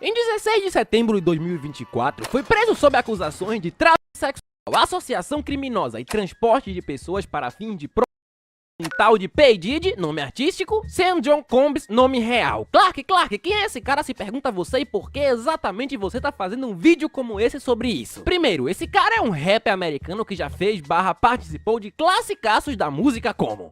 Em 16 de setembro de 2024, foi preso sob acusações de tráfico sexual, associação criminosa e transporte de pessoas para fins de um tal de P. Diddy, nome artístico, Sean John Combs, nome real. Clark, quem é esse cara? Se pergunta você, e por que exatamente você tá fazendo um vídeo como esse sobre isso? Primeiro, esse cara é um rapper americano que já fez / participou de classicaços da música como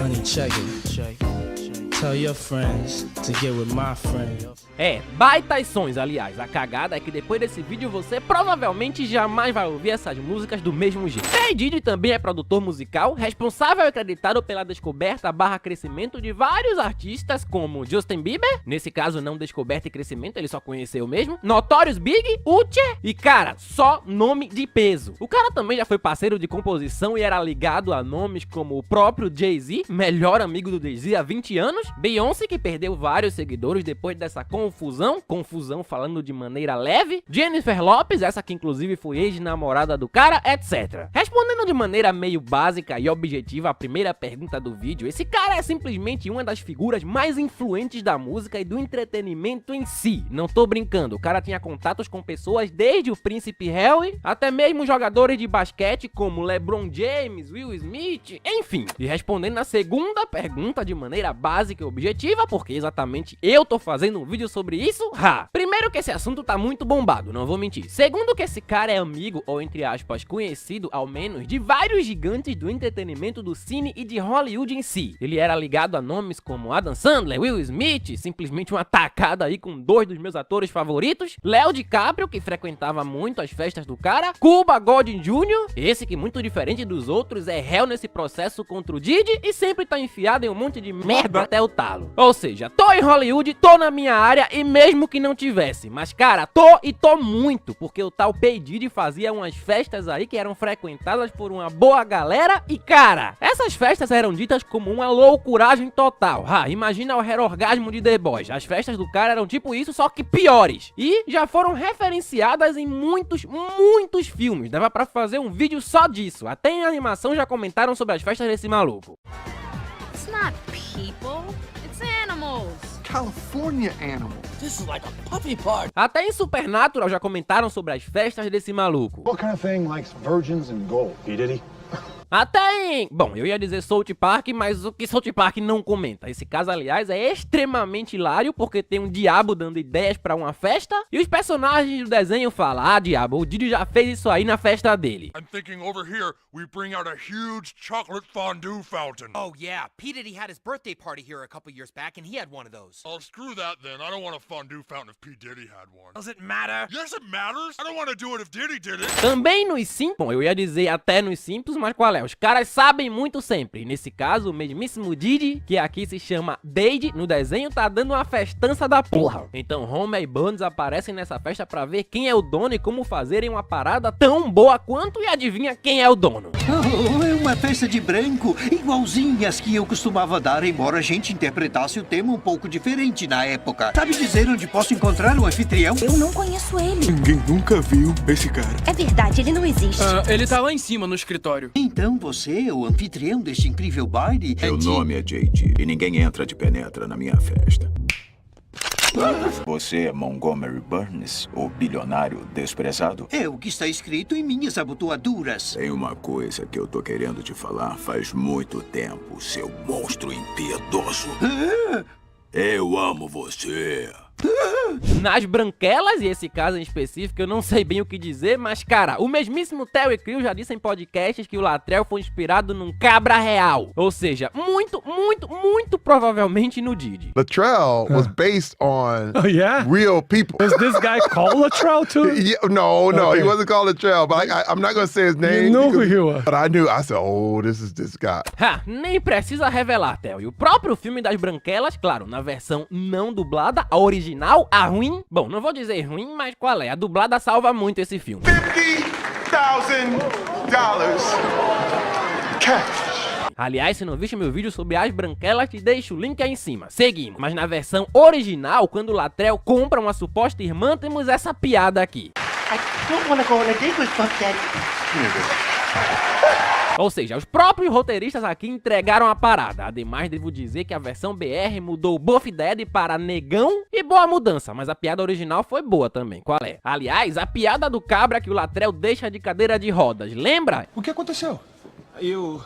Honey, check it. Tell your friends to get with my friend. Baitas sons, aliás. A cagada é que depois desse vídeo você provavelmente jamais vai ouvir essas músicas do mesmo jeito. P. Diddy também é produtor musical, responsável e acreditado pela descoberta / crescimento de vários artistas como Justin Bieber, nesse caso não descoberta e crescimento, ele só conheceu mesmo, Notorious Big, Usher e cara, só nome de peso. O cara também já foi parceiro de composição e era ligado a nomes como o próprio Jay-Z, melhor amigo do Jay-Z há 20 anos, Beyoncé, que perdeu vários seguidores depois dessa confusão falando de maneira leve, Jennifer Lopez, essa que inclusive foi ex-namorada do cara, etc. Respondendo de maneira meio básica e objetiva a primeira pergunta do vídeo, esse cara é simplesmente uma das figuras mais influentes da música e do entretenimento em si. Não tô brincando, o cara tinha contatos com pessoas desde o Príncipe Harry, até mesmo jogadores de basquete como LeBron James, Will Smith, enfim. E respondendo a segunda pergunta de maneira básica e objetiva, porque exatamente eu tô fazendo um vídeo sobre isso, primeiro que esse assunto tá muito bombado, não vou mentir. Segundo que esse cara é amigo, ou entre aspas, conhecido ao menos, de vários gigantes do entretenimento do cine e de Hollywood em si. Ele era ligado a nomes como Adam Sandler, Will Smith, simplesmente uma tacada aí com 2 dos meus atores favoritos, Leo DiCaprio, que frequentava muito as festas do cara, Cuba Gooding Jr., esse que muito diferente dos outros é réu nesse processo contra o Diddy e sempre tá enfiado em um monte de merda até o talo. Ou seja, tô em Hollywood, tô na minha área e mesmo que não tivesse, mas cara, tô muito, porque o tal P. Diddy fazia umas festas aí que eram frequentadas por uma boa galera e cara, essas festas eram ditas como uma loucuragem total. Imagina o orgasmo de The Boys, as festas do cara eram tipo isso, só que piores, e já foram referenciadas em muitos filmes, dava pra fazer um vídeo só disso, até em animação já comentaram sobre as festas desse maluco. It's not people, it's animals. California animal. This is like a puppy party. Até em Supernatural já comentaram sobre as festas desse maluco. What kind of thing likes virgins and gold? P. Diddy? Até em... Bom, eu ia dizer South Park, mas o que South Park não comenta. Esse caso, aliás, é extremamente hilário, porque tem um diabo dando ideias pra uma festa, e os personagens do desenho falam, diabo, o Diddy já fez isso aí na festa dele. I'm thinking over here, we bring out a huge chocolate fondue fountain. Oh yeah, P. Diddy had his birthday party here a couple years back and he had one of those. Oh, screw that then. I don't want a fondue fountain if P. Diddy had one. Does it matter? Yes, it matters. I don't want to do it if Diddy did it. Também nos Simpsons, bom, eu ia dizer até nos Simpsons, mas qual é? Os caras sabem muito sempre. Nesse caso, o mesmíssimo Diddy, que aqui se chama Dade, no desenho, tá dando uma festança da porra. Então Homer e Burns aparecem nessa festa pra ver quem é o dono e como fazerem uma parada tão boa quanto, e adivinha quem é o dono? É uma festa de branco, igualzinha as que eu costumava dar, embora a gente interpretasse o tema um pouco diferente na época. Sabe dizer onde posso encontrar o anfitrião? Eu não conheço ele. Ninguém nunca viu esse cara. É verdade, ele não existe. Ele tá lá em cima no escritório. Então você é o anfitrião deste incrível baile? Meu nome é JD e ninguém entra de penetra na minha festa. Você é Montgomery Burns, o bilionário desprezado? É o que está escrito em minhas abotoaduras. Tem uma coisa que eu tô querendo te falar faz muito tempo, seu monstro impiedoso. Eu amo você. Nas branquelas, e esse caso em específico eu não sei bem o que dizer, mas cara, o mesmíssimo Terry Crews já disse em podcasts que o Latrell foi inspirado num cabra real. Ou seja, muito provavelmente no Diddy. Latrell was based on real people. Is this guy called Latrell too? No, he wasn't called Latrell, but I'm not gonna say his name. You know who he was. But I said, oh, this is this guy. Nem precisa revelar, Theo. E o próprio filme das branquelas, claro, na versão não dublada, a original, a ruim, bom, não vou dizer ruim, mas qual é? A dublada salva muito esse filme. $50,000 cash. Aliás, se não viste meu vídeo sobre as branquelas, te deixo o link aí em cima. Seguimos. Mas na versão original, quando o Latrell compra uma suposta irmã, temos essa piada aqui. Ou seja, os próprios roteiristas aqui entregaram a parada. Ademais, devo dizer que a versão BR mudou o Buff Daddy para negão e boa mudança, mas a piada original foi boa também. Qual é? Aliás, a piada do cabra que o Latrell deixa de cadeira de rodas, lembra? O que aconteceu? Eu...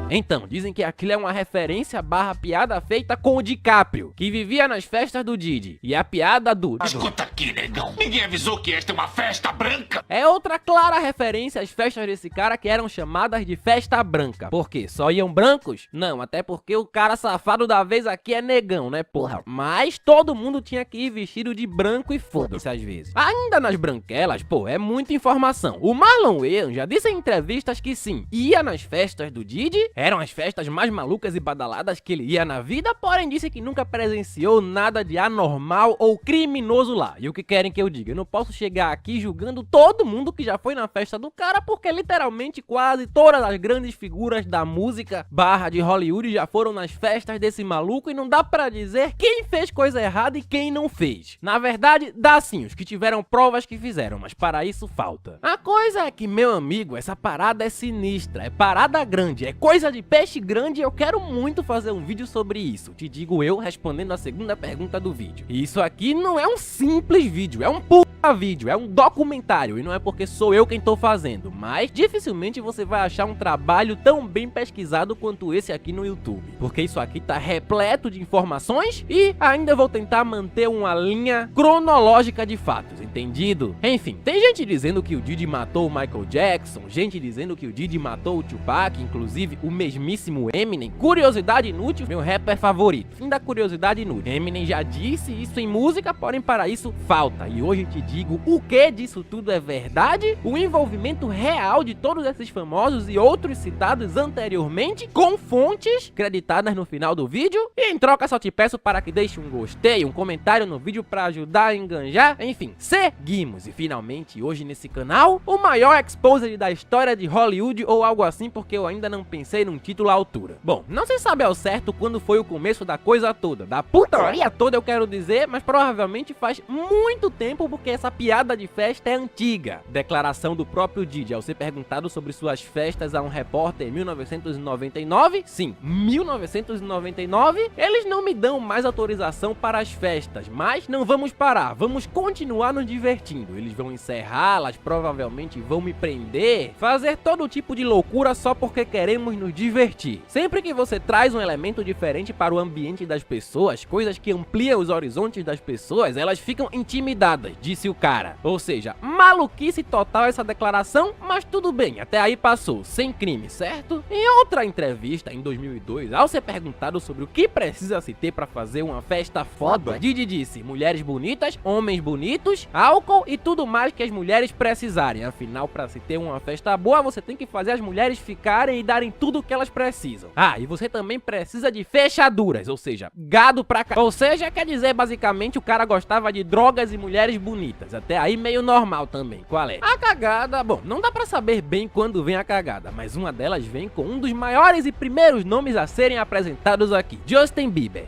Então, dizem que aquilo é uma referência barra piada feita com o DiCaprio, que vivia nas festas do Didi. E a piada do... Escuta aqui, negão. Ninguém avisou que esta é uma festa branca. É outra clara referência às festas desse cara que eram chamadas de festa branca. Por quê? Só iam brancos? Não, até porque o cara safado da vez aqui é negão, né, porra? Mas todo mundo tinha que ir vestido de branco e foda-se às vezes. Ainda nas branquelas, pô, é muita informação. O Marlon Wayans já disse em entrevistas que sim, ia nas festas do Didi. Eram as festas mais malucas e badaladas que ele ia na vida, porém disse que nunca presenciou nada de anormal ou criminoso lá. E o que querem que eu diga? Eu não posso chegar aqui julgando todo mundo que já foi na festa do cara, porque literalmente quase todas as grandes figuras da música barra de Hollywood já foram nas festas desse maluco e não dá pra dizer quem fez coisa errada e quem não fez. Na verdade, dá sim, os que tiveram provas que fizeram, mas para isso falta. A coisa é que, meu amigo, essa parada é sinistra, é parada grande, é coisa de peixe grande e eu quero muito fazer um vídeo sobre isso. Te digo eu respondendo a segunda pergunta do vídeo. E isso aqui não é um simples vídeo, é um puta vídeo, é um documentário. E não é porque sou eu quem tô fazendo, mas dificilmente você vai achar um trabalho tão bem pesquisado quanto esse aqui no YouTube. Porque isso aqui tá repleto de informações e ainda vou tentar manter uma linha cronológica de fatos, entendido? Enfim, tem gente dizendo que o Didi matou o Michael Jackson, gente dizendo que o Didi matou o Tupac, inclusive o mesmíssimo Eminem. Curiosidade inútil, meu rapper favorito. Fim da curiosidade inútil. Eminem já disse isso em música, porém para isso falta. E hoje te digo o que disso tudo é verdade, o envolvimento real de todos esses famosos e outros citados anteriormente, com fontes creditadas no final do vídeo. E em troca só te peço para que deixe um gostei, um comentário no vídeo para ajudar a enganjar. Enfim, seguimos. E finalmente hoje nesse canal, o maior exposed da história de Hollywood ou algo assim, porque eu ainda não pensei num título à altura. Bom, não se sabe ao certo quando foi o começo da coisa toda, da putaria toda eu quero dizer, mas provavelmente faz muito tempo porque essa piada de festa é antiga. Declaração do próprio Didi ao ser perguntado sobre suas festas a um repórter em 1999, sim, 1999, eles não me dão mais autorização para as festas, mas não vamos parar, vamos continuar nos divertindo. Eles vão encerrá-las, provavelmente vão me prender, fazer todo tipo de loucura só porque queremos nos divertir. Sempre que você traz um elemento diferente para o ambiente das pessoas, coisas que ampliam os horizontes das pessoas, elas ficam intimidadas, disse o cara. Ou seja, maluquice total essa declaração, mas tudo bem, até aí passou, sem crime, certo? Em outra entrevista, em 2002, ao ser perguntado sobre o que precisa se ter para fazer uma festa foda, Didi disse: mulheres bonitas, homens bonitos, álcool e tudo mais que as mulheres precisarem. Afinal, para se ter uma festa boa, você tem que fazer as mulheres ficarem e darem tudo o que elas precisam. Ah, e você também precisa de fechaduras, ou seja, gado pra cá. Ou seja, quer dizer, basicamente, o cara gostava de drogas e mulheres bonitas. Até aí meio normal também. Qual é? A cagada, bom, não dá pra saber bem quando vem a cagada, mas uma delas vem com um dos maiores e primeiros nomes a serem apresentados aqui, Justin Bieber.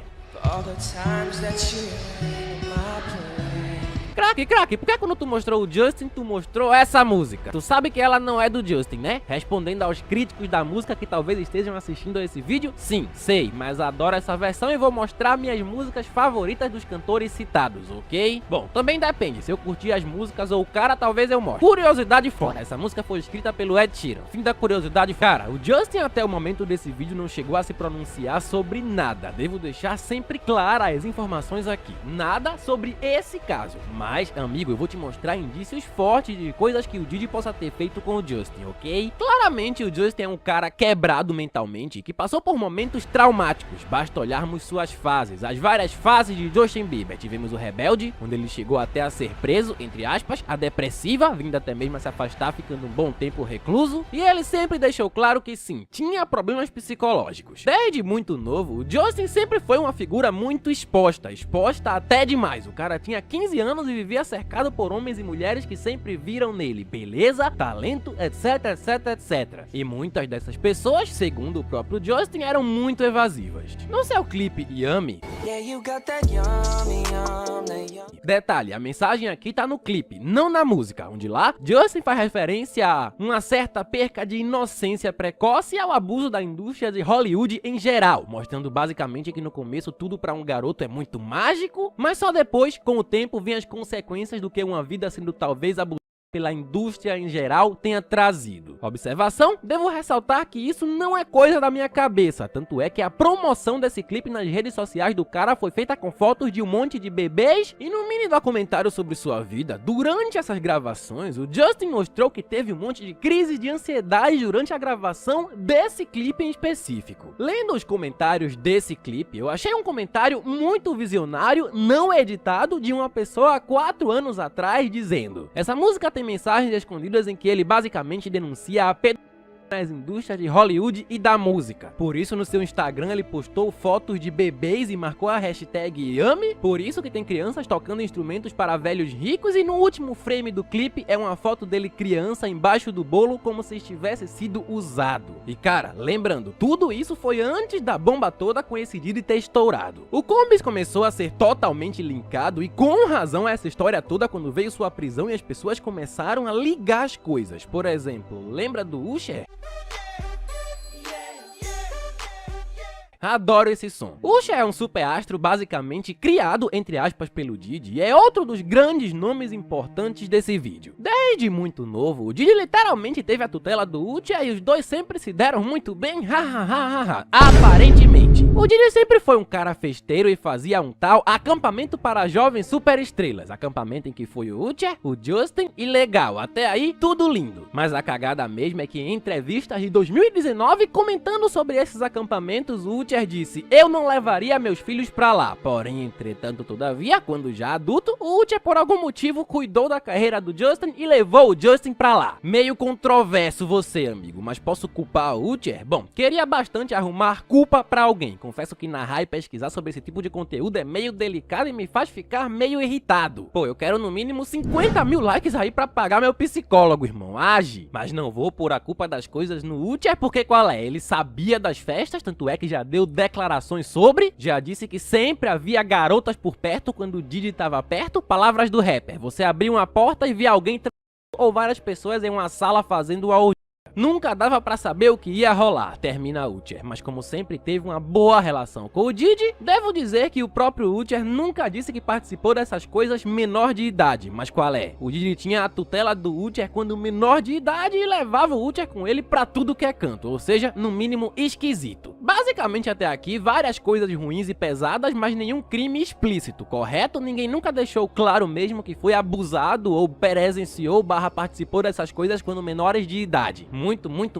Craque, por que quando tu mostrou o Justin, tu mostrou essa música? Tu sabe que ela não é do Justin, né? Respondendo aos críticos da música que talvez estejam assistindo a esse vídeo, sim, sei, mas adoro essa versão e vou mostrar minhas músicas favoritas dos cantores citados, ok? Bom, também depende, se eu curtir as músicas ou o cara, talvez eu mostre. Curiosidade fora, essa música foi escrita pelo Ed Sheeran. Fim da curiosidade, cara, o Justin até o momento desse vídeo não chegou a se pronunciar sobre nada. Devo deixar sempre claras as informações aqui, nada sobre esse caso, mas, amigo, eu vou te mostrar indícios fortes de coisas que o Didi possa ter feito com o Justin, ok? Claramente o Justin é um cara quebrado mentalmente, que passou por momentos traumáticos. Basta olharmos suas fases, as várias fases de Justin Bieber. Tivemos o rebelde, onde ele chegou até a ser preso, entre aspas, a depressiva, vindo até mesmo a se afastar, ficando um bom tempo recluso, e ele sempre deixou claro que sim, tinha problemas psicológicos. Desde muito novo, o Justin sempre foi uma figura muito exposta até demais. O cara tinha 15 anos e vivia cercado por homens e mulheres que sempre viram nele beleza, talento, etc, etc, etc. E muitas dessas pessoas, segundo o próprio Justin, eram muito evasivas. No seu clipe Yummy, detalhe, a mensagem aqui tá no clipe, não na música, onde lá Justin faz referência a uma certa perca de inocência precoce e ao abuso da indústria de Hollywood em geral, mostrando basicamente que no começo tudo pra um garoto é muito mágico, mas só depois, com o tempo, vem as consequências do que uma vida sendo talvez abusada pela indústria em geral tenha trazido. Observação, devo ressaltar que isso não é coisa da minha cabeça, tanto é que a promoção desse clipe nas redes sociais do cara foi feita com fotos de um monte de bebês e no mini documentário sobre sua vida. Durante essas gravações, o Justin mostrou que teve um monte de crises de ansiedade durante a gravação desse clipe em específico. Lendo os comentários desse clipe, eu achei um comentário muito visionário, não editado, de uma pessoa há 4 anos atrás dizendo: essa música tem mensagens escondidas em que ele basicamente denuncia a pedofilia nas indústrias de Hollywood e da música. Por isso no seu Instagram ele postou fotos de bebês e marcou a hashtag Yummy, por isso que tem crianças tocando instrumentos para velhos ricos, e no último frame do clipe é uma foto dele criança embaixo do bolo como se estivesse sido usado. E cara, lembrando, tudo isso foi antes da bomba toda com esse Diddy ter estourado. O Combs começou a ser totalmente linkado e com razão a essa história toda quando veio sua prisão e as pessoas começaram a ligar as coisas. Por exemplo, lembra do Usher? Adoro esse som. Usher é um superastro basicamente criado, entre aspas, pelo Diddy e é outro dos grandes nomes importantes desse vídeo. Desde muito novo, o Diddy literalmente teve a tutela do Usher e os dois sempre se deram muito bem, aparentemente. O Diddy sempre foi um cara festeiro e fazia um tal acampamento para jovens superestrelas, acampamento em que foi o Usher, o Justin e legal, até aí tudo lindo. Mas a cagada mesmo é que em entrevistas de 2019, comentando sobre esses acampamentos, o Usher disse: eu não levaria meus filhos pra lá. Porém, entretanto, todavia, quando já adulto, o Usher por algum motivo cuidou da carreira do Justin e levou o Justin pra lá. Meio controverso você, amigo, mas posso culpar o Usher? Bom, queria bastante arrumar culpa pra alguém. Confesso que narrar e pesquisar sobre esse tipo de conteúdo é meio delicado e me faz ficar meio irritado. Pô, eu quero no mínimo 50 mil likes aí pra pagar meu psicólogo, irmão. Age! Mas não vou pôr a culpa das coisas no Usher, porque qual é? Ele sabia das festas, tanto é que já deu declarações sobre, já disse que sempre havia garotas por perto quando o Diddy tava perto. Palavras do rapper: você abriu uma porta e via alguém ou várias pessoas em uma sala fazendo a orgia. Nunca dava pra saber o que ia rolar, termina Usher, mas como sempre teve uma boa relação com o Diddy, devo dizer que o próprio Usher nunca disse que participou dessas coisas menor de idade. Mas qual é? O Diddy tinha a tutela do Usher quando menor de idade e levava o Usher com ele pra tudo que é canto, ou seja, no mínimo esquisito. Basicamente até aqui, várias coisas ruins e pesadas, mas nenhum crime explícito, correto? Ninguém nunca deixou claro mesmo que foi abusado ou presenciou / participou dessas coisas quando menores de idade.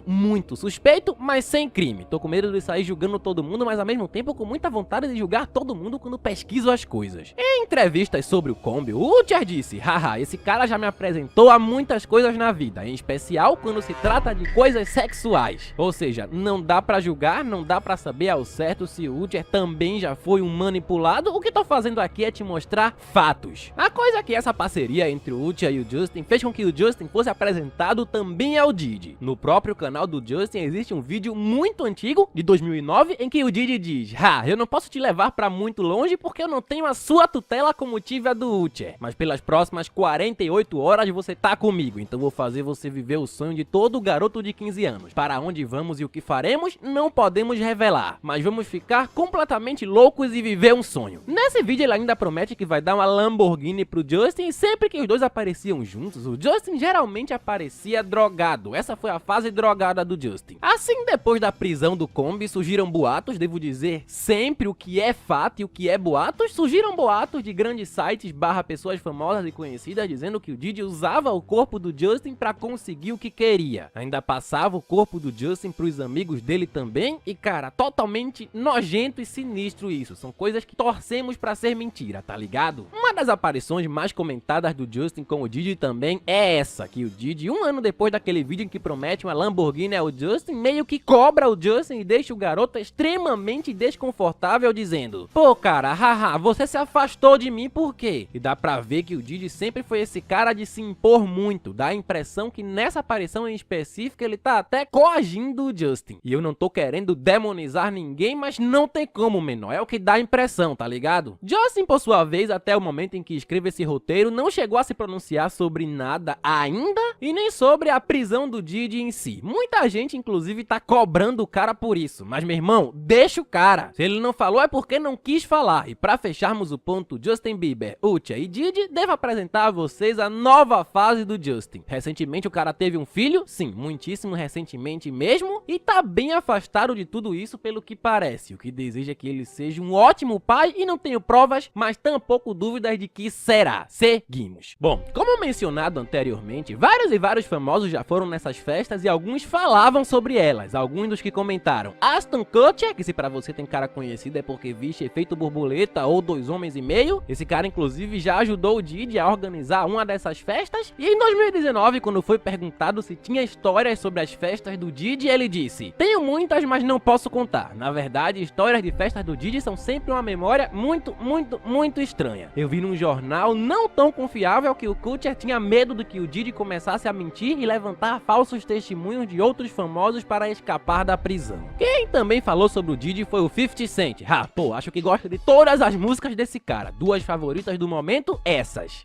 Muito suspeito, mas sem crime. Tô com medo de sair julgando todo mundo, mas ao mesmo tempo com muita vontade de julgar todo mundo quando pesquiso as coisas. Em entrevistas sobre o Combi, o Usher disse: haha, esse cara já me apresentou a muitas coisas na vida, em especial quando se trata de coisas sexuais. Ou seja, não dá pra julgar, não dá pra saber ao certo se o Usher também já foi um manipulado. O que tô fazendo aqui é te mostrar fatos. A coisa é que essa parceria entre o Usher e o Justin fez com que o Justin fosse apresentado também ao Diddy. No próprio canal do Justin existe um vídeo muito antigo, de 2009, em que o Diddy diz: eu não posso te levar pra muito longe porque eu não tenho a sua tutela como tive a do Usher, mas pelas próximas 48 horas você tá comigo, então vou fazer você viver o sonho de todo garoto de 15 anos. Para onde vamos e o que faremos, não podemos revelar, mas vamos ficar completamente loucos e viver um sonho. Nesse vídeo ele ainda promete que vai dar uma Lamborghini pro Justin, e sempre que os dois apareciam juntos, o Justin geralmente aparecia drogado. Essa foi a fase drogada do Justin. Assim, depois da prisão do Combi, surgiram boatos, devo dizer sempre o que é fato e o que é boatos. Surgiram boatos de grandes sites / pessoas famosas e conhecidas dizendo que o Diddy usava o corpo do Justin pra conseguir o que queria. Ainda passava o corpo do Justin pros amigos dele também, e cara, totalmente nojento e sinistro isso. São coisas que torcemos pra ser mentira, tá ligado? Uma das aparições mais comentadas do Justin com o Diddy também é essa, que o Diddy, um ano depois daquele vídeo em que promete promete uma Lamborghini ao Justin, meio que cobra o Justin e deixa o garoto extremamente desconfortável dizendo: pô cara, haha, você se afastou de mim por quê? E dá pra ver que o Diddy sempre foi esse cara de se impor muito, dá a impressão que nessa aparição em específico ele tá até coagindo o Justin. E eu não tô querendo demonizar ninguém, mas não tem como, menor, é o que dá a impressão, tá ligado? Justin, por sua vez, até o momento em que escreve esse roteiro, não chegou a se pronunciar sobre nada ainda e nem sobre a prisão do Diddy em si. Muita gente, inclusive, tá cobrando o cara por isso, mas meu irmão, deixa o cara. Se ele não falou é porque não quis falar. E pra fecharmos o ponto Justin Bieber, Usher e Diddy, devo apresentar a vocês a nova fase do Justin. Recentemente o cara teve um filho, sim, muitíssimo recentemente mesmo, e tá bem afastado de tudo isso pelo que parece, o que deseja que ele seja um ótimo pai e não tenho provas, mas tampouco dúvidas de que será. Seguimos. Bom, como mencionado anteriormente, vários e vários famosos já foram nessas festas e alguns falavam sobre elas. Alguns dos que comentaram: Ashton Kutcher, que se pra você tem cara conhecido é porque viste Efeito Borboleta ou 2 Homens e Meio. Esse cara inclusive já ajudou o Diddy a organizar uma dessas festas. E em 2019, quando foi perguntado se tinha histórias sobre as festas do Diddy, ele disse: tenho muitas, mas não posso contar. Na verdade, histórias de festas do Diddy são sempre uma memória muito estranha. Eu vi num jornal não tão confiável que o Kutcher tinha medo de que o Diddy começasse a mentir e levantar falsos testemunhos de outros famosos para escapar da prisão. Quem também falou sobre o Diddy foi o 50 Cent. Ah, pô, acho que gosta de todas as músicas desse cara. Duas favoritas do momento, essas.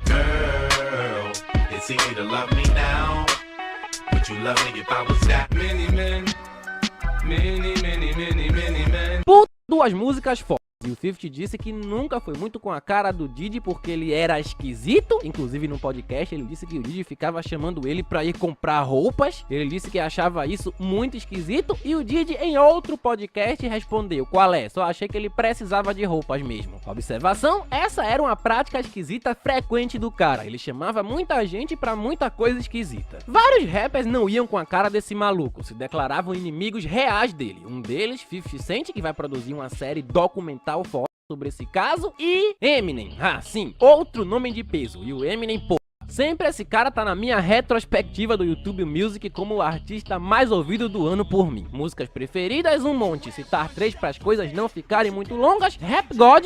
Puta, duas músicas fodas. E o 50 disse que nunca foi muito com a cara do Diddy porque ele era esquisito. Inclusive no podcast ele disse que o Diddy ficava chamando ele pra ir comprar roupas. Ele disse que achava isso muito esquisito. E o Diddy em outro podcast respondeu: qual é? Só achei que ele precisava de roupas mesmo. Observação, essa era uma prática esquisita frequente do cara. Ele chamava muita gente pra muita coisa esquisita. Vários rappers não iam com a cara desse maluco, se declaravam inimigos reais dele. Um deles, 50 Cent, que vai produzir uma série documental foda sobre esse caso, e Eminem, ah sim, outro nome de peso. E o Eminem, pô, sempre esse cara tá na minha retrospectiva do YouTube Music como o artista mais ouvido do ano por mim. Músicas preferidas, um monte. Citar 3 para as coisas não ficarem muito longas: Rap God,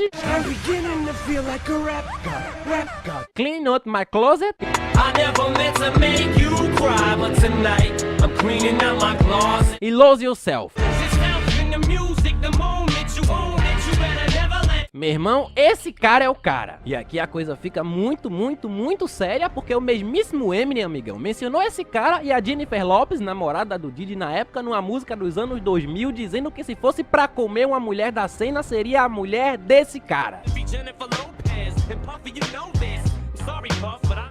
Clean Out My Closet e Lose Yourself. Meu irmão, esse cara é o cara. E aqui a coisa fica muito séria, porque o mesmíssimo Eminem, amigão, mencionou esse cara e a Jennifer Lopez, namorada do Diddy na época, numa música dos anos 2000, dizendo que se fosse pra comer uma mulher da cena, seria a mulher desse cara.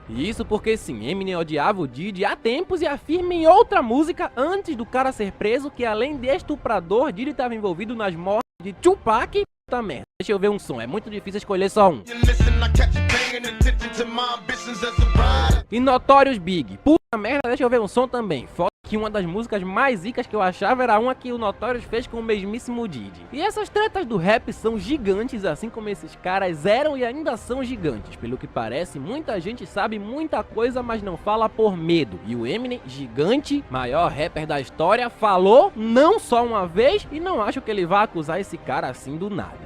E isso porque sim, Eminem odiava o Diddy há tempos e afirma em outra música, antes do cara ser preso, que além de estuprador, Diddy estava envolvido nas mortes de Tupac. Puta merda, deixa eu ver um som, é muito difícil escolher só um. E Notorious Big. Puta merda, deixa eu ver um som também. Foda que uma das músicas mais zicas que eu achava era uma que o Notorious fez com o mesmíssimo Diddy. E essas tretas do rap são gigantes, assim como esses caras eram e ainda são gigantes. Pelo que parece, muita gente sabe muita coisa, mas não fala por medo. E o Eminem, gigante, maior rapper da história, falou não só uma vez, e não acho que ele vá acusar esse cara assim do nada.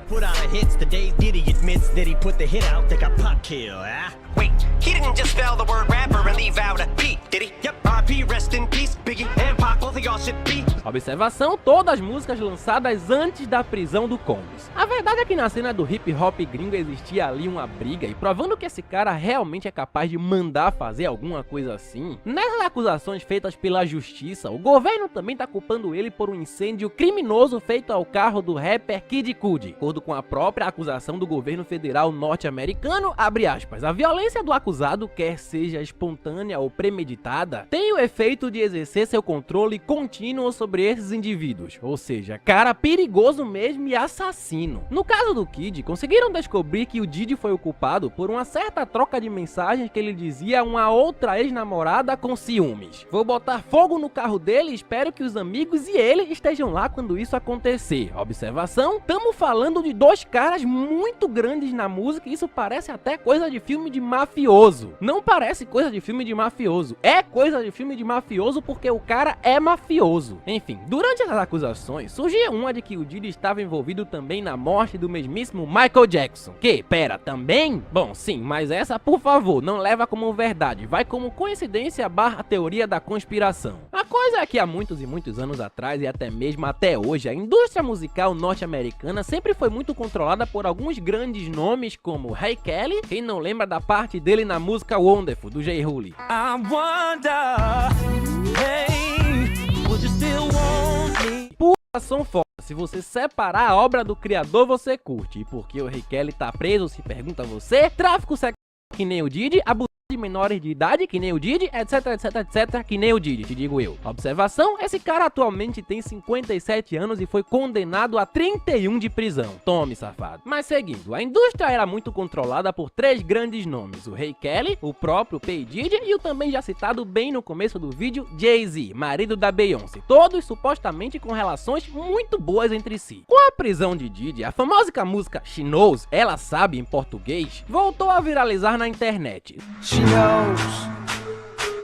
Wait, he didn't just spell the word rapper and leave out a P, did he? Yep, R.I.P. rest in peace, Biggie and Pac, both of y'all should be. Observação, todas as músicas lançadas antes da prisão do Combs. A verdade é que na cena do hip hop gringo existia ali uma briga, e provando que esse cara realmente é capaz de mandar fazer alguma coisa assim, nessas acusações feitas pela justiça, o governo também tá culpando ele por um incêndio criminoso feito ao carro do rapper Kid Cudi. De acordo com a própria acusação do governo federal norte-americano, abre aspas, a violência do acusado, quer seja espontânea ou premeditada, tem o efeito de exercer seu controle contínuo sobre sobre esses indivíduos, ou seja, cara perigoso mesmo e assassino. No caso do Kid, conseguiram descobrir que o Diddy foi o culpado por uma certa troca de mensagens que ele dizia a uma outra ex-namorada com ciúmes. Vou botar fogo no carro dele e espero que os amigos e ele estejam lá quando isso acontecer. Observação, tamo falando de dois caras muito grandes na música e isso parece até coisa de filme de mafioso. Não parece coisa de filme de mafioso, é coisa de filme de mafioso porque o cara é mafioso. Enfim, durante essas acusações, surgia uma de que o Diddy estava envolvido também na morte do mesmíssimo Michael Jackson. Que, pera, também? Bom, sim, mas essa, por favor, não leva como verdade, vai como coincidência barra teoria da conspiração. A coisa é que há muitos e muitos anos atrás, e até mesmo até hoje, a indústria musical norte-americana sempre foi muito controlada por alguns grandes nomes como Ray Kelly, quem não lembra da parte dele na música Wonderful, do J. Hule. Puta som foda, se você separar a obra do criador você curte, e porque o Ray Kelly tá preso, se pergunta você, tráfico sexual que nem o Diddy, abuso de menores de idade, que nem o Diddy, etc, etc, etc, que nem o Diddy, te digo eu. Observação, esse cara atualmente tem 57 anos e foi condenado a 31 de prisão. Tome, safado. Mas seguindo, a indústria era muito controlada por três grandes nomes, o Ray Kelly, o próprio P. Diddy e o também já citado bem no começo do vídeo, Jay-Z, marido da Beyoncé, todos supostamente com relações muito boas entre si. Com a prisão de Diddy, a famosa música She Knows, ela sabe em português, voltou a viralizar na internet.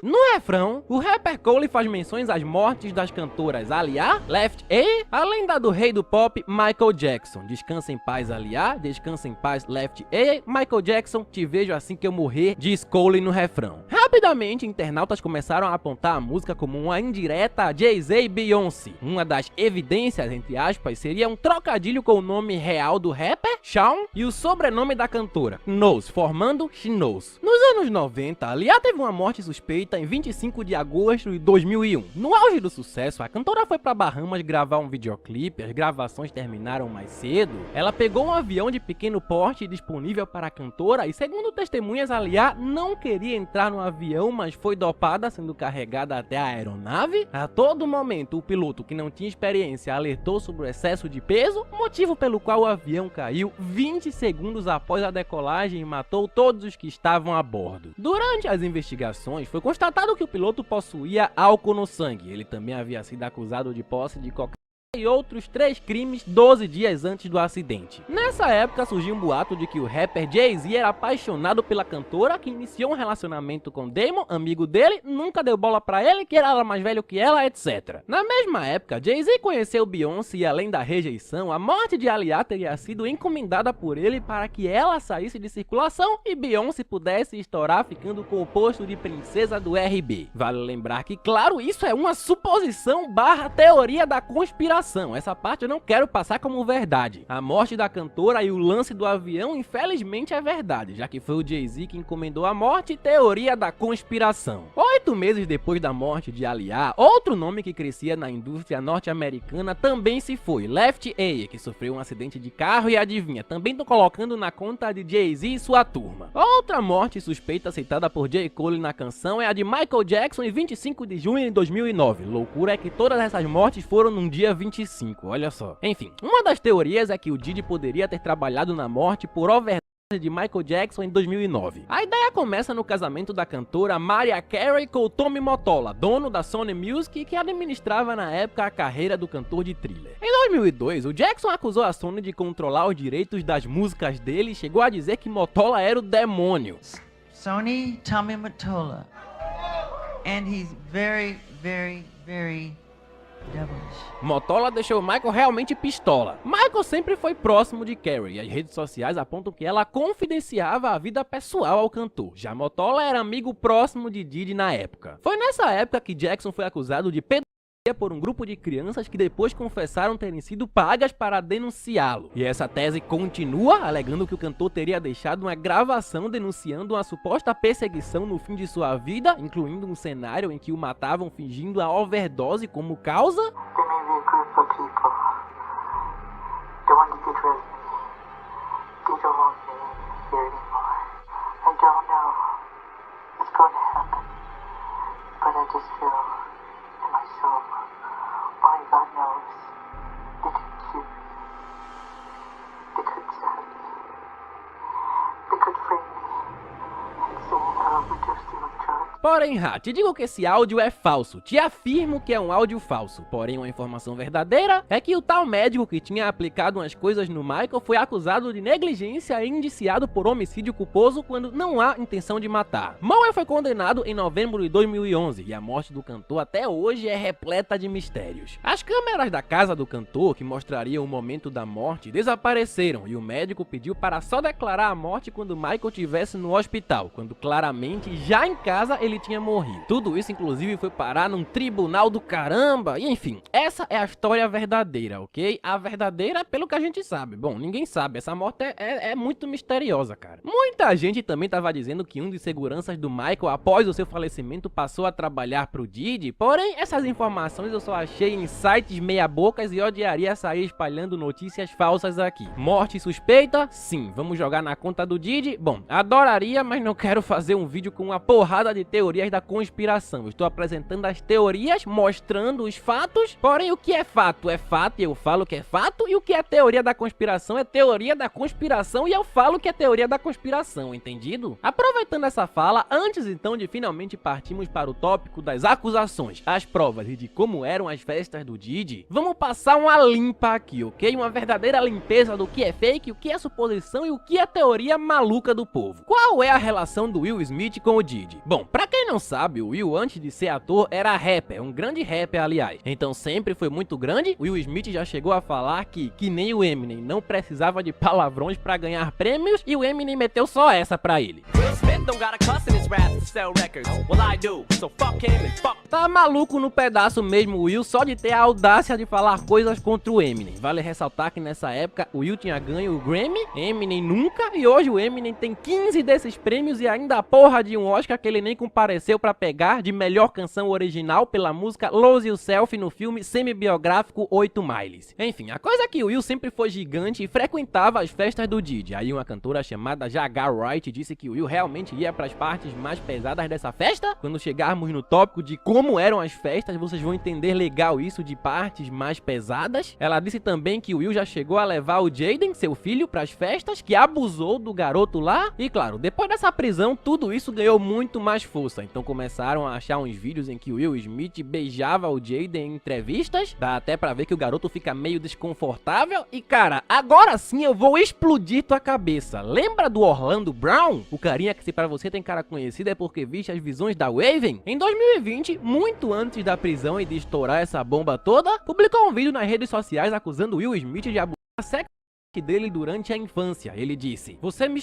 No refrão, o rapper Cole faz menções às mortes das cantoras Aaliyah, Left A, além da do rei do pop Michael Jackson. Descansa em paz, Aaliyah, descansa em paz, Left A, Michael Jackson, te vejo assim que eu morrer, diz Cole no refrão. Rapidamente, internautas começaram a apontar a música como uma indireta a Jay-Z e Beyoncé. Uma das evidências, entre aspas, seria um trocadilho com o nome real do rapper, Shawn, e o sobrenome da cantora, Knows, formando She Knows. Nos anos 90, Aaliyah teve uma morte suspeita em 25 de agosto de 2001. No auge do sucesso, a cantora foi para Bahamas gravar um videoclipe, as gravações terminaram mais cedo. Ela pegou um avião de pequeno porte disponível para a cantora e, segundo testemunhas, Aaliyah não queria entrar no avião, mas foi dopada, sendo carregada até a aeronave. A todo momento, o piloto, que não tinha experiência, alertou sobre o excesso de peso, motivo pelo qual o avião caiu 20 segundos após a decolagem e matou todos os que estavam a bordo. Durante as investigações, foi constatado que o piloto possuía álcool no sangue. Ele também havia sido acusado de posse de cocaína e outros 3 crimes 12 dias antes do acidente. Nessa época surgiu um boato de que o rapper Jay-Z era apaixonado pela cantora, que iniciou um relacionamento com Damon, amigo dele, nunca deu bola pra ele, que era mais velho que ela, etc. Na mesma época, Jay-Z conheceu Beyoncé e, além da rejeição, a morte de Aaliyah teria sido encomendada por ele para que ela saísse de circulação e Beyoncé pudesse estourar ficando com o posto de princesa do RB. Vale lembrar que, claro, isso é uma suposição barra teoria da conspiração. Essa parte eu não quero passar como verdade. A morte da cantora e o lance do avião, infelizmente, é verdade, já que foi o Jay-Z que encomendou a morte, teoria da conspiração. 8 meses depois da morte de Aaliyah, outro nome que crescia na indústria norte-americana também se foi, Left A, que sofreu um acidente de carro e adivinha, também tô colocando na conta de Jay-Z e sua turma. Outra morte suspeita citada por J. Cole na canção é a de Michael Jackson em 25 de junho de 2009. Loucura é que todas essas mortes foram num dia 25, olha só. Enfim, uma das teorias é que o Diddy poderia ter trabalhado na morte por overdose de Michael Jackson em 2009. A ideia começa no casamento da cantora Mariah Carey com o Tommy Mottola, dono da Sony Music, que administrava na época a carreira do cantor de Thriller. Em 2002, o Jackson acusou a Sony de controlar os direitos das músicas dele e chegou a dizer que Mottola era o demônio. Sony Tommy Mottola, and he's very Mottola deixou Michael realmente pistola. Michael sempre foi próximo de Carey e as redes sociais apontam que ela confidenciava a vida pessoal ao cantor. Já Mottola era amigo próximo de Diddy na época. Foi nessa época que Jackson foi acusado de pedofilia por um grupo de crianças que depois confessaram terem sido pagas para denunciá-lo. E essa tese continua, alegando que o cantor teria deixado uma gravação denunciando uma suposta perseguição no fim de sua vida, incluindo um cenário em que o matavam fingindo a overdose como causa. Porém, Ha, te digo que esse áudio é falso, te afirmo que é um áudio falso. Porém, uma informação verdadeira é que o tal médico que tinha aplicado umas coisas no Michael foi acusado de negligência e indiciado por homicídio culposo quando não há intenção de matar. Moe foi condenado em novembro de 2011 e a morte do cantor até hoje é repleta de mistérios. As câmeras da casa do cantor, que mostrariam o momento da morte, desapareceram e o médico pediu para só declarar a morte quando Michael estivesse no hospital, quando claramente já em casa ele tinha morrido. Tudo isso inclusive foi parar num tribunal do caramba. E enfim, essa é a história verdadeira, ok? A verdadeira pelo que a gente sabe. Bom, ninguém sabe, essa morte é muito misteriosa, cara. Muita gente também tava dizendo que um dos seguranças do Michael após o seu falecimento passou a trabalhar pro Diddy, porém essas informações eu só achei em sites meia bocas e odiaria sair espalhando notícias falsas aqui. Morte suspeita? Sim. Vamos jogar na conta do Diddy? Bom, adoraria, mas não quero fazer um vídeo com uma porrada de teorias da conspiração. Estou apresentando as teorias, mostrando os fatos, porém o que é fato e eu falo que é fato, e o que é teoria da conspiração é teoria da conspiração e eu falo que é teoria da conspiração, entendido? Aproveitando essa fala, antes então de finalmente partirmos para o tópico das acusações, as provas e de como eram as festas do Diddy, vamos passar uma limpa aqui, ok? Uma verdadeira limpeza do que é fake, o que é suposição e o que é teoria maluca do povo. Qual é a relação do Will Smith com o Diddy? Bom, pra quem não sabe, o Will antes de ser ator era rapper, um grande rapper aliás, então sempre foi muito grande. O Will Smith já chegou a falar que nem o Eminem, não precisava de palavrões pra ganhar prêmios e o Eminem meteu só essa pra ele. Tá maluco no pedaço mesmo o Will só de ter a audácia de falar coisas contra o Eminem. Vale ressaltar que nessa época o Will tinha ganho o Grammy, Eminem nunca, e hoje o Eminem tem 15 desses prêmios e ainda a porra de um Oscar que ele nem compareceu pra pegar de melhor canção original pela música Lose Yourself no filme semi-biográfico 8 Miles. Enfim, a coisa é que o Will sempre foi gigante e frequentava as festas do Diddy. Aí uma cantora chamada Jagar Wright disse que o Will realmente ia pras partes mais pesadas dessa festa. Quando chegarmos no tópico de como eram as festas, vocês vão entender legal isso de partes mais pesadas. Ela disse também que o Will já chegou a levar o Jaden, seu filho, pras festas, que abusou do garoto lá. E claro, depois dessa prisão, tudo isso ganhou muito mais força. Então começaram a achar uns vídeos em que o Will Smith beijava o Jaden em entrevistas. Dá até pra ver que o garoto fica meio desconfortável. E cara, agora sim eu vou explodir tua cabeça. Lembra do Orlando Brown? O carinha que se pra você tem cara conhecido é porque viste as visões da Waven? Em 2020, muito antes da prisão e de estourar essa bomba toda, publicou um vídeo nas redes sociais acusando Will Smith de abusar sexualmente dele durante a infância. Ele disse: "Você me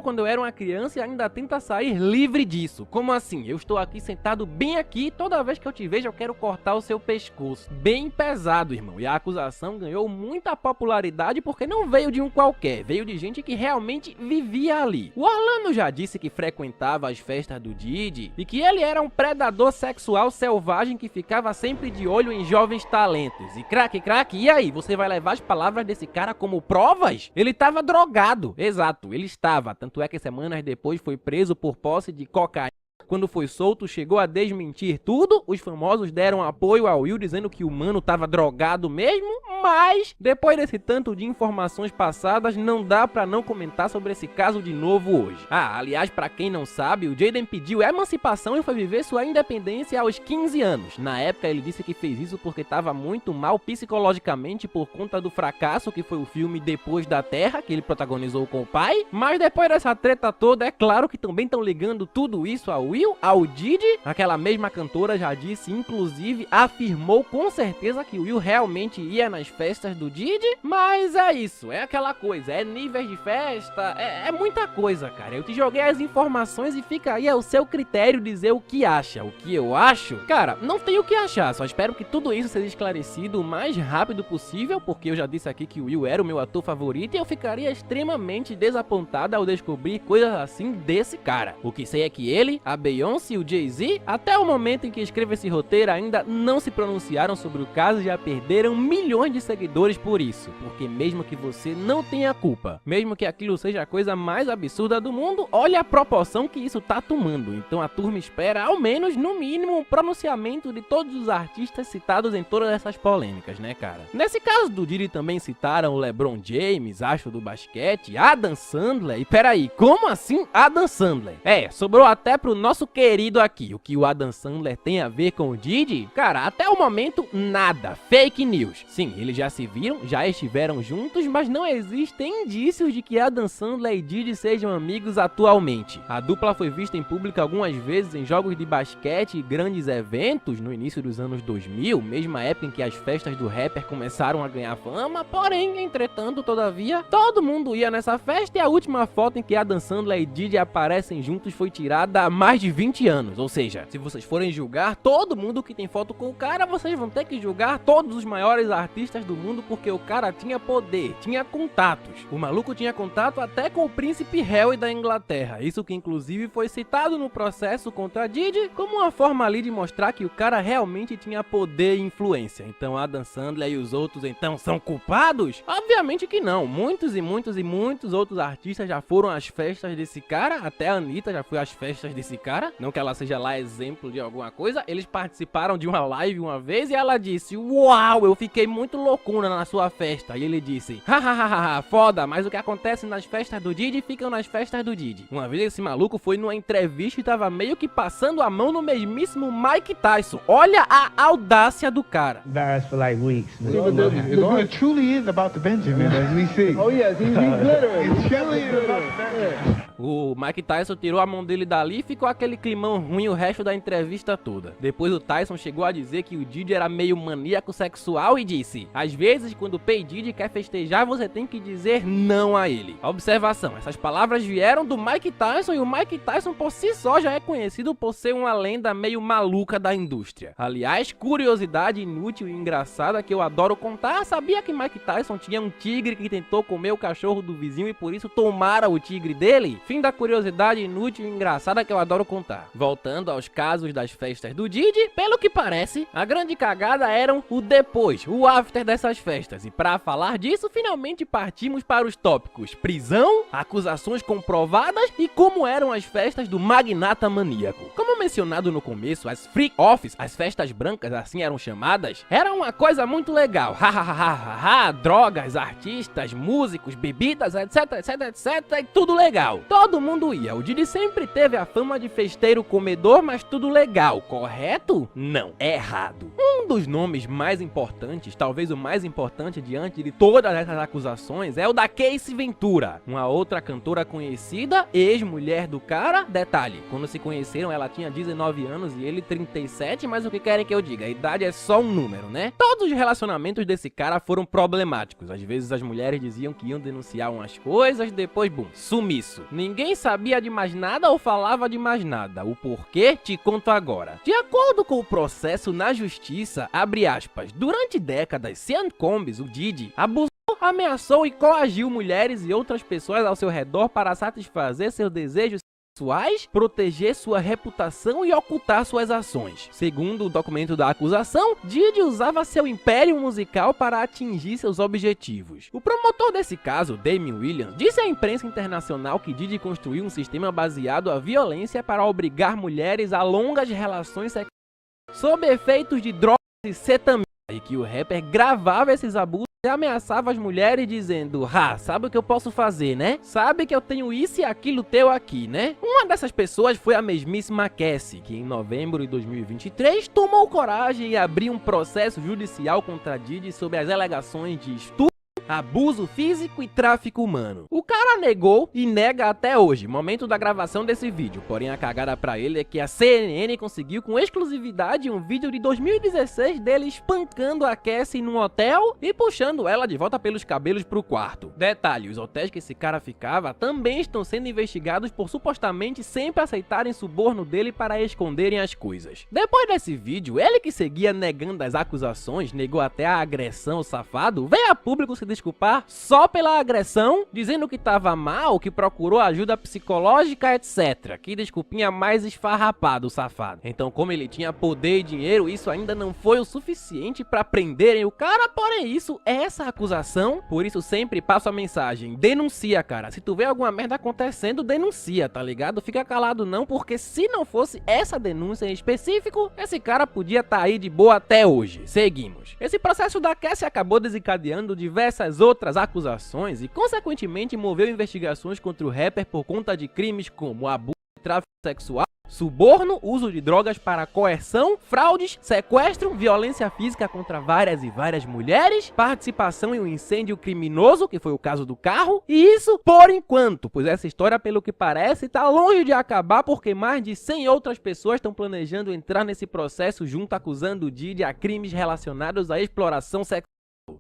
quando eu era uma criança e ainda tenta sair livre disso. Como assim? Eu estou aqui sentado bem aqui, toda vez que eu te vejo eu quero cortar o seu pescoço." Bem pesado, irmão. E a acusação ganhou muita popularidade porque não veio de um qualquer, veio de gente que realmente vivia ali. O Orlando já disse que frequentava as festas do Diddy e que ele era um predador sexual selvagem que ficava sempre de olho em jovens talentos. E craque, e aí? Você vai levar as palavras desse cara como provas? Ele estava drogado. Exato, ele estava. Tanto é que semanas depois foi preso por posse de cocaína. Quando foi solto, chegou a desmentir tudo. Os famosos deram apoio ao Will, dizendo que o mano tava drogado mesmo. Mas, depois desse tanto de informações passadas, não dá pra não comentar sobre esse caso de novo hoje. Ah, aliás, pra quem não sabe, o Jaden pediu emancipação e foi viver sua independência aos 15 anos. Na época, ele disse que fez isso porque tava muito mal psicologicamente por conta do fracasso que foi o filme Depois da Terra, que ele protagonizou com o pai. Mas depois dessa treta toda, é claro que também estão ligando tudo isso ao Will, ao Diddy. Aquela mesma cantora já disse, inclusive, afirmou com certeza que o Will realmente ia nas festas do Diddy. Mas é isso, é aquela coisa, é níveis de festa, é muita coisa, cara. Eu te joguei as informações e fica aí ao seu critério dizer o que acha. O que eu acho? Cara, não tenho o que achar, só espero que tudo isso seja esclarecido o mais rápido possível, porque eu já disse aqui que o Will era o meu ator favorito e eu ficaria extremamente desapontada ao descobrir coisas assim desse cara. O que sei é que ele, a Beyoncé e o Jay-Z, até o momento em que escrevo esse roteiro, ainda não se pronunciaram sobre o caso e já perderam milhões de seguidores por isso. Porque mesmo que você não tenha culpa, mesmo que aquilo seja a coisa mais absurda do mundo, olha a proporção que isso tá tomando. Então a turma espera, ao menos, no mínimo, um pronunciamento de todos os artistas citados em todas essas polêmicas, né, cara? Nesse caso do Diddy também citaram o LeBron James, astro do basquete, Adam Sandler, e peraí, como assim Adam Sandler? Sobrou até pro nosso querido aqui. O que o Adam Sandler tem a ver com o Diddy? Cara, até o momento, nada. Fake news. Sim, eles já se viram, já estiveram juntos, mas não existem indícios de que Adam Sandler e Diddy sejam amigos atualmente. A dupla foi vista em público algumas vezes em jogos de basquete e grandes eventos no início dos anos 2000, mesma época em que as festas do rapper começaram a ganhar fama, porém, entretanto, todavia, todo mundo ia nessa festa e a última foto em que Adam Sandler e Diddy aparecem juntos foi tirada há mais de 20 anos, ou seja, se vocês forem julgar todo mundo que tem foto com o cara, vocês vão ter que julgar todos os maiores artistas do mundo, porque o cara tinha poder, tinha contatos. O maluco tinha contato até com o príncipe Harry da Inglaterra, isso que inclusive foi citado no processo contra Diddy como uma forma ali de mostrar que o cara realmente tinha poder e influência. Então Adam Sandler e os outros então são culpados? Obviamente que não. Muitos e muitos e muitos outros artistas já foram às festas desse cara, até a Anitta já foi às festas desse cara, não que ela seja lá exemplo de alguma coisa. Eles participaram de uma live uma vez e ela disse: uau, eu fiquei muito loucuna na sua festa. E ele disse: hahaha, foda, mas o que acontece nas festas do Diddy ficam nas festas do Diddy. Uma vez esse maluco foi numa entrevista e tava meio que passando a mão no mesmíssimo Mike Tyson. Olha a audácia do cara. Embarrassed for like weeks. It truly is about the Benjamin, as we see. Oh yes, he's literally. It truly is about the Benjamin. O Mike Tyson tirou a mão dele dali e ficou aquele climão ruim o resto da entrevista toda. Depois o Tyson chegou a dizer que o Diddy era meio maníaco sexual e disse: às vezes quando o P. Diddy quer festejar, você tem que dizer não a ele. Observação, essas palavras vieram do Mike Tyson e o Mike Tyson por si só já é conhecido por ser uma lenda meio maluca da indústria. Aliás, curiosidade inútil e engraçada que eu adoro contar, sabia que Mike Tyson tinha um tigre que tentou comer o cachorro do vizinho e por isso tomaram o tigre dele? Fim da curiosidade inútil e engraçada que eu adoro contar. Voltando aos casos das festas do Diddy, pelo que parece, a grande cagada eram o depois, o after dessas festas. E para falar disso, finalmente partimos para os tópicos: prisão, acusações comprovadas e como eram as festas do magnata maníaco. Como mencionado no começo, as freak offs, as festas brancas assim eram chamadas, eram uma coisa muito legal. Drogas, artistas, músicos, bebidas, etc, etc, etc, e tudo legal. Todo mundo ia. O Diddy sempre teve a fama de festeiro comedor, mas tudo legal, correto? Não, errado. Um dos nomes mais importantes, talvez o mais importante diante de todas essas acusações, é o da Casey Ventura, uma outra cantora conhecida, ex-mulher do cara. Detalhe, quando se conheceram ela tinha 19 anos e ele 37, mas o que querem que eu diga? A idade é só um número, né? Todos os relacionamentos desse cara foram problemáticos. Às vezes as mulheres diziam que iam denunciar umas coisas, depois, bum, sumiço. Ninguém sabia de mais nada ou falava de mais nada. O porquê te conto agora. De acordo com o processo na justiça, abre aspas, durante décadas, Sean Combs, o Diddy, abusou, ameaçou e coagiu mulheres e outras pessoas ao seu redor para satisfazer seus desejos sexuais, proteger sua reputação e ocultar suas ações. Segundo o documento da acusação, Diddy usava seu império musical para atingir seus objetivos. O promotor desse caso, Damian Williams, disse à imprensa internacional que Diddy construiu um sistema baseado à violência para obrigar mulheres a longas relações sexuais sob efeitos de drogas e cetamina, e que o rapper gravava esses abusos e ameaçava as mulheres dizendo: sabe o que eu posso fazer, né? Sabe que eu tenho isso e aquilo teu aqui, né? Uma dessas pessoas foi a mesmíssima Cassie, que em novembro de 2023 tomou coragem e abriu um processo judicial contra Diddy sobre as alegações de estupro, abuso físico e tráfico humano. O cara negou e nega até hoje, momento da gravação desse vídeo. Porém a cagada pra ele é que a CNN conseguiu com exclusividade um vídeo de 2016 dele espancando a Cassie num hotel e puxando ela de volta pelos cabelos pro quarto. Detalhe, os hotéis que esse cara ficava também estão sendo investigados por supostamente sempre aceitarem suborno dele para esconderem as coisas. Depois desse vídeo, ele que seguia negando as acusações, negou até a agressão, safado, veio a público se desculpar só pela agressão, dizendo que tava mal, que procurou ajuda psicológica, etc. Que desculpinha mais esfarrapada, o safado. Então, como ele tinha poder e dinheiro, isso ainda não foi o suficiente pra prenderem o cara, porém isso é essa acusação. Por isso sempre passo a mensagem: denuncia, cara. Se tu vê alguma merda acontecendo, denuncia, tá ligado? Fica calado não, porque se não fosse essa denúncia em específico, esse cara podia tá aí de boa até hoje. Seguimos. Esse processo da Cassie acabou desencadeando diversas outras acusações e consequentemente moveu investigações contra o rapper por conta de crimes como abuso e tráfico sexual, suborno, uso de drogas para coerção, fraudes, sequestro, violência física contra várias e várias mulheres, participação em um incêndio criminoso, que foi o caso do carro, e isso por enquanto, pois essa história, pelo que parece, tá longe de acabar, porque mais de 100 outras pessoas estão planejando entrar nesse processo junto, acusando o Diddy a crimes relacionados à exploração sexual.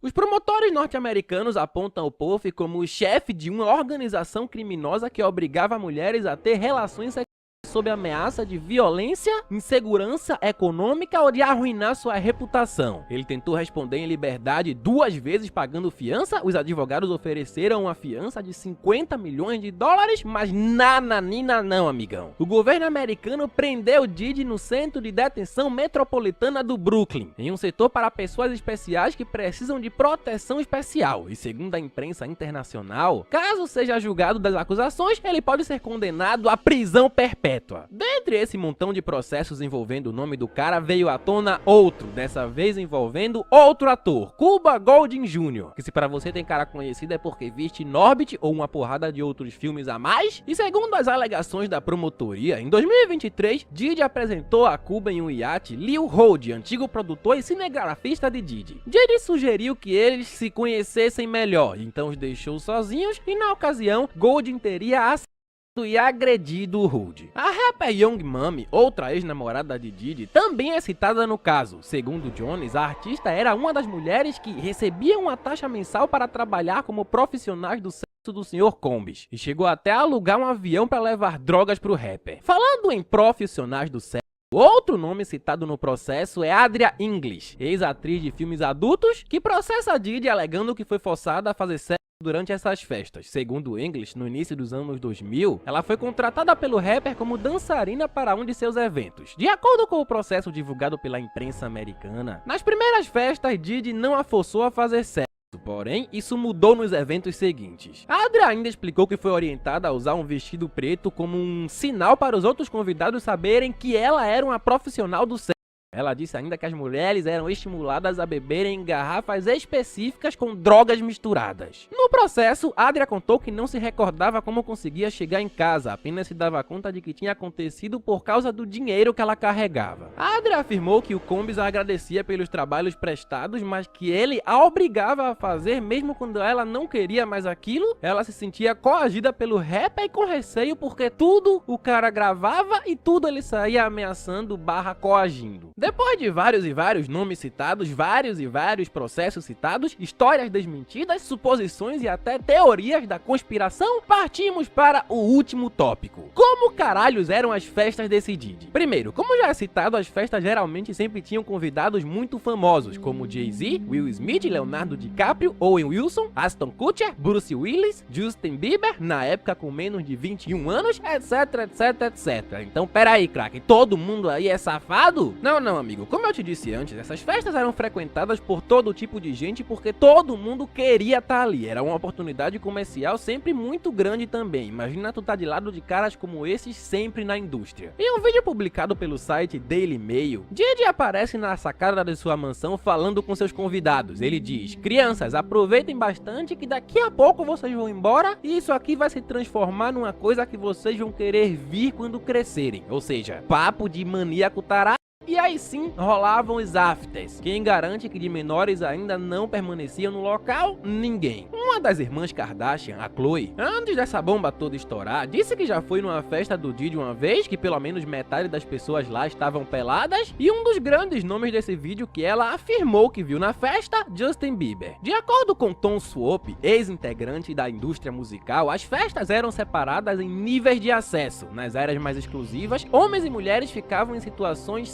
Os promotores norte-americanos apontam o Puff como o chefe de uma organização criminosa que obrigava mulheres a ter relações sexuais sob ameaça de violência, insegurança econômica ou de arruinar sua reputação. Ele tentou responder em liberdade 2 vezes pagando fiança. Os advogados ofereceram uma fiança de 50 milhões de dólares, mas nananina não, amigão. O governo americano prendeu Diddy no centro de detenção metropolitana do Brooklyn, em um setor para pessoas especiais que precisam de proteção especial. E segundo a imprensa internacional, caso seja julgado das acusações, ele pode ser condenado à prisão perpétua. Dentre esse montão de processos envolvendo o nome do cara, veio à tona outro, dessa vez envolvendo outro ator, Cuba Gooding Jr., que se para você tem cara conhecido é porque viste Norbit ou uma porrada de outros filmes a mais. E segundo as alegações da promotoria, em 2023, Diddy apresentou a Cuba em um iate Lil Hood, antigo produtor e cinegrafista de Diddy. Diddy sugeriu que eles se conhecessem melhor, então os deixou sozinhos e na ocasião, Gooding teria e agredido o Hood. A rapper Young Mami, outra ex-namorada de Diddy, também é citada no caso. Segundo Jones, a artista era uma das mulheres que recebiam uma taxa mensal para trabalhar como profissionais do sexo do Sr. Combs, e chegou até a alugar um avião para levar drogas pro rapper. Falando em profissionais do sexo, outro nome citado no processo é Adria English, ex-atriz de filmes adultos, que processa Diddy alegando que foi forçada a fazer sexo durante essas festas. Segundo English, no início dos anos 2000, ela foi contratada pelo rapper como dançarina para um de seus eventos. De acordo com o processo divulgado pela imprensa americana, nas primeiras festas, Diddy não a forçou a fazer sexo. Porém, isso mudou nos eventos seguintes. A Adria ainda explicou que foi orientada a usar um vestido preto como um sinal para os outros convidados saberem que ela era uma profissional do sexo. Ela disse ainda que as mulheres eram estimuladas a beberem em garrafas específicas com drogas misturadas. No processo, Adria contou que não se recordava como conseguia chegar em casa, apenas se dava conta de que tinha acontecido por causa do dinheiro que ela carregava. Adria afirmou que o Combs a agradecia pelos trabalhos prestados, mas que ele a obrigava a fazer mesmo quando ela não queria mais aquilo. Ela se sentia coagida pelo rapper e com receio porque tudo o cara gravava e tudo ele saía ameaçando / coagindo. Depois de vários e vários nomes citados, vários e vários processos citados, histórias desmentidas, suposições e até teorias da conspiração, partimos para o último tópico. Como caralhos eram as festas desse Diddy? Primeiro, como já é citado, as festas geralmente sempre tinham convidados muito famosos, como Jay-Z, Will Smith, Leonardo DiCaprio, Owen Wilson, Ashton Kutcher, Bruce Willis, Justin Bieber, na época com menos de 21 anos, etc, etc, etc. Então pera aí, craque, todo mundo aí é safado? Não, amigo, como eu te disse antes, essas festas eram frequentadas por todo tipo de gente porque todo mundo queria estar ali. Era uma oportunidade comercial sempre muito grande também. Imagina tu tá de lado de caras como esses sempre na indústria. Em um vídeo publicado pelo site Daily Mail, Diddy aparece na sacada de sua mansão falando com seus convidados. Ele diz: crianças, aproveitem bastante que daqui a pouco vocês vão embora e isso aqui vai se transformar numa coisa que vocês vão querer vir quando crescerem. Ou seja, papo de maníaco tarado. E aí sim, rolavam os afters. Quem garante que de menores ainda não permaneciam no local? Ninguém. Uma das irmãs Kardashian, a Khloe, antes dessa bomba toda estourar, disse que já foi numa festa do Diddy uma vez, que pelo menos metade das pessoas lá estavam peladas, e um dos grandes nomes desse vídeo que ela afirmou que viu na festa, Justin Bieber. De acordo com Tom Swope, ex-integrante da indústria musical, as festas eram separadas em níveis de acesso. Nas áreas mais exclusivas, homens e mulheres ficavam em situações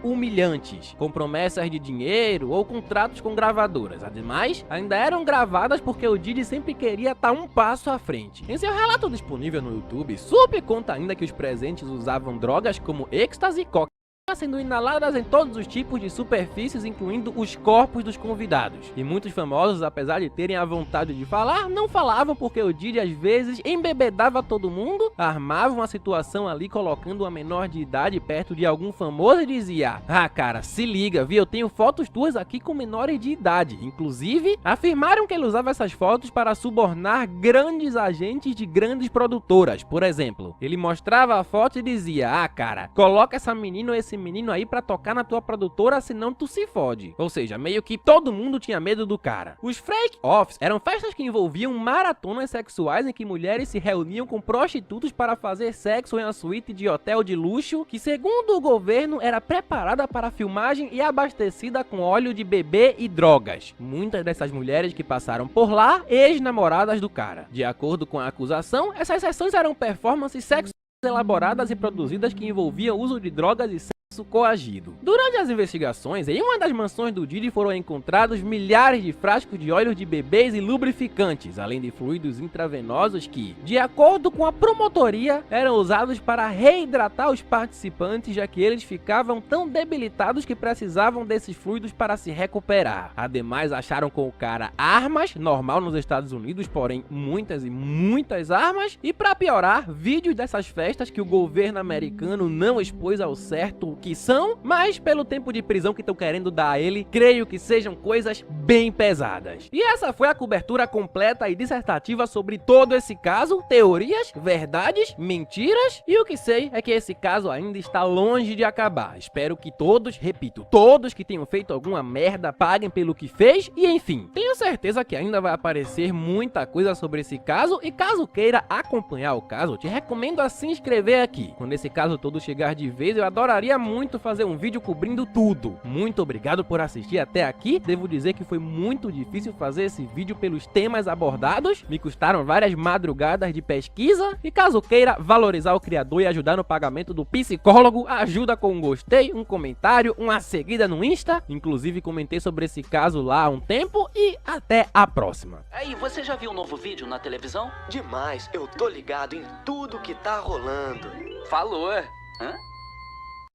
humilhantes, com promessas de dinheiro ou contratos com gravadoras. Ademais, ainda eram gravadas porque o Diddy sempre queria estar um passo à frente. Em seu relato disponível no YouTube, Sup conta ainda que os presentes usavam drogas como êxtase e cocaína, sendo inaladas em todos os tipos de superfícies, incluindo os corpos dos convidados. E muitos famosos, apesar de terem a vontade de falar, não falavam porque o Diddy às vezes embebedava todo mundo, armava uma situação ali colocando uma menor de idade perto de algum famoso e dizia: "Ah, cara, se liga, viu? Eu tenho fotos tuas aqui com menores de idade." Inclusive, afirmaram que ele usava essas fotos para subornar grandes agentes de grandes produtoras. Por exemplo, ele mostrava a foto e dizia: "Ah, cara, coloca essa menina ou esse menino aí pra tocar na tua produtora, senão tu se fode." Ou seja, meio que todo mundo tinha medo do cara. Os freak offs eram festas que envolviam maratonas sexuais em que mulheres se reuniam com prostitutos para fazer sexo em uma suíte de hotel de luxo, que segundo o governo era preparada para filmagem e abastecida com óleo de bebê e drogas. Muitas dessas mulheres que passaram por lá, ex-namoradas do cara. De acordo com a acusação, essas sessões eram performances sexuais elaboradas e produzidas que envolviam uso de drogas e sexo coagido. Durante as investigações, em uma das mansões do Diddy foram encontrados milhares de frascos de óleo de bebês e lubrificantes, além de fluidos intravenosos que, de acordo com a promotoria, eram usados para reidratar os participantes, já que eles ficavam tão debilitados que precisavam desses fluidos para se recuperar. Ademais, acharam com o cara armas, normal nos Estados Unidos, porém muitas e muitas armas, e para piorar, vídeos dessas festas que o governo americano não expôs ao certo que são, mas pelo tempo de prisão que estão querendo dar a ele, creio que sejam coisas bem pesadas. E essa foi a cobertura completa e dissertativa sobre todo esse caso, teorias, verdades, mentiras, e o que sei é que esse caso ainda está longe de acabar. Espero que todos, repito, todos que tenham feito alguma merda paguem pelo que fez e enfim. Tenho certeza que ainda vai aparecer muita coisa sobre esse caso e caso queira acompanhar o caso, te recomendo a se inscrever aqui. Quando esse caso todo chegar de vez, eu adoraria muito fazer um vídeo cobrindo tudo. Muito obrigado por assistir até aqui. Devo dizer que foi muito difícil fazer esse vídeo pelos temas abordados. Me custaram várias madrugadas de pesquisa. E caso queira valorizar o criador e ajudar no pagamento do psicólogo, ajuda com um gostei, um comentário, uma seguida no Insta. Inclusive comentei sobre esse caso lá há um tempo. E até a próxima. Aí, você já viu um novo vídeo na televisão? Demais, eu tô ligado em tudo que tá rolando. Falou, hã?